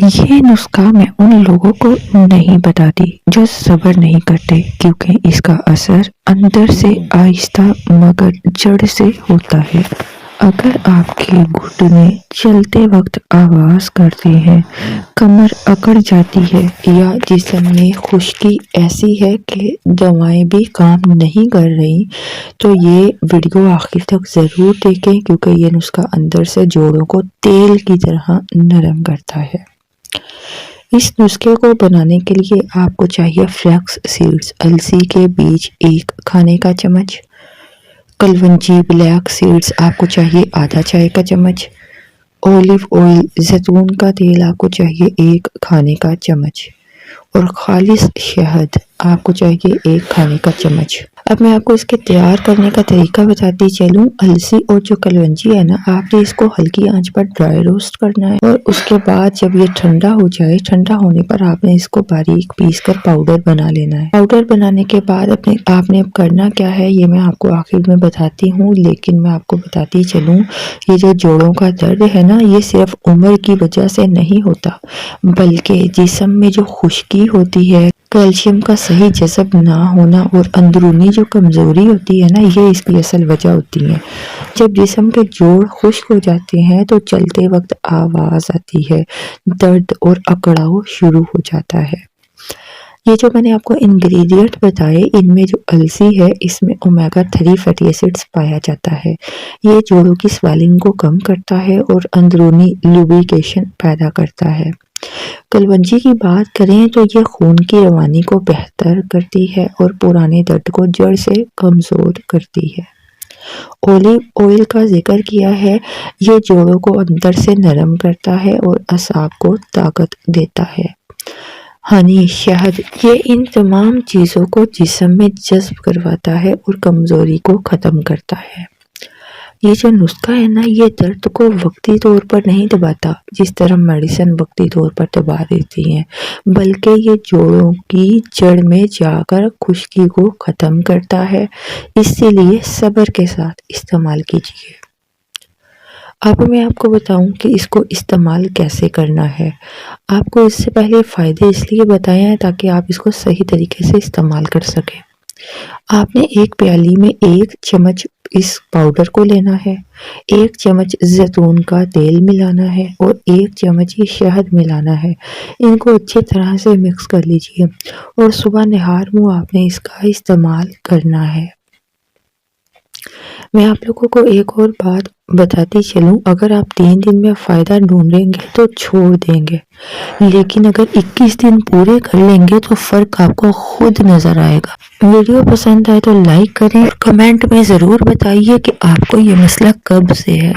یہ نسخہ میں ان لوگوں کو نہیں بتاتی جو صبر نہیں کرتے، کیونکہ اس کا اثر اندر سے آہستہ مگر جڑ سے ہوتا ہے۔ اگر آپ کے گھٹنے چلتے وقت آواز کرتے ہیں، کمر اکڑ جاتی ہے یا جسم میں خشکی ایسی ہے کہ دوائیں بھی کام نہیں کر رہی، تو یہ ویڈیو آخر تک ضرور دیکھیں، کیونکہ یہ نسخہ اندر سے جوڑوں کو تیل کی طرح نرم کرتا ہے۔ اس نسخے کو بنانے کے لیے آپ کو چاہیے فلیکس سیڈز، السی کے بیج 1 کھانے کا چمچ، کلونجی بلیک سیڈز آپ کو چاہیے آدھا چائے کا چمچ، اولیو آئل زیتون کا تیل آپ کو چاہیے 1 کھانے کا چمچ، اور خالص شہد آپ کو چاہیے 1 کھانے کا چمچ۔ اب میں آپ کو اس کے تیار کرنے کا طریقہ بتاتی چلوں۔ السی اور جو کلونجی ہے نا، آپ نے اس کو ہلکی آنچ پر ڈرائی روسٹ کرنا ہے، اور اس کے بعد جب یہ ٹھنڈا ہو جائے، ٹھنڈا ہونے پر آپ نے اس کو باریک پیس کر پاؤڈر بنا لینا ہے۔ پاؤڈر بنانے کے بعد آپ نے اب کرنا کیا ہے، یہ میں آپ کو آخر میں بتاتی ہوں، لیکن میں آپ کو بتاتی چلوں، یہ جو جوڑوں کا درد ہے نا، یہ صرف عمر کی وجہ سے نہیں ہوتا، بلکہ جسم میں جو خشکی ہوتی ہے، کیلشیم کا صحیح جذب نہ ہونا اور اندرونی جو کمزوری ہوتی ہے نا، یہ اس کی اصل وجہ ہوتی ہے۔ جب جسم کے جوڑ خشک ہو جاتے ہیں تو چلتے وقت آواز آتی ہے، درد اور اکڑاؤ شروع ہو جاتا ہے۔ یہ جو میں نے آپ کو انگریڈینٹ بتائے، ان میں جو السی ہے، اس میں اومیگا 3 فیٹی ایسڈز پایا جاتا ہے۔ یہ جوڑوں کی سویلنگ کو کم کرتا ہے اور اندرونی لوبریکیشن پیدا کرتا ہے۔ کلونجی کی بات کریں تو یہ خون کی روانی کو بہتر کرتی ہے اور پرانے درد کو جڑ سے کمزور کرتی ہے۔ اولیو آئل کا ذکر کیا ہے، یہ جوڑوں کو اندر سے نرم کرتا ہے اور اعصاب کو طاقت دیتا ہے۔ ہنی، شہد، یہ ان تمام چیزوں کو جسم میں جذب کرواتا ہے اور کمزوری کو ختم کرتا ہے۔ یہ جو نسخہ ہے نا، یہ درد کو وقتی طور پر نہیں دباتا جس طرح میڈیسن وقتی طور پر دبا دیتی ہیں، بلکہ یہ جوڑوں کی جڑ میں جا کر خشکی کو ختم کرتا ہے۔ اسی لیے صبر کے ساتھ استعمال کیجیے۔ اب میں آپ کو بتاؤں کہ اس کو استعمال کیسے کرنا ہے۔ آپ کو اس سے پہلے فائدے اس لیے بتائے ہیں تاکہ آپ اس کو صحیح طریقے سے استعمال کر سکیں۔ آپ نے ایک پیالی میں 1 چمچ اس پاؤڈر کو لینا ہے، 1 چمچ زیتون کا تیل ملانا ہے اور 1 چمچ ہی شہد ملانا ہے۔ ان کو اچھی طرح سے مکس کر لیجئے اور صبح نہار منہ آپ نے اس کا استعمال کرنا ہے۔ میں آپ لوگوں کو ایک اور بات بتاتی چلوں، اگر آپ 3 دن میں فائدہ ڈھونڈیں گے تو چھوڑ دیں گے، لیکن اگر 21 دن پورے کر لیں گے تو فرق آپ کو خود نظر آئے گا۔ ویڈیو پسند آئے تو لائک کریں اور کمنٹ میں ضرور بتائیے کہ آپ کو یہ مسئلہ کب سے ہے۔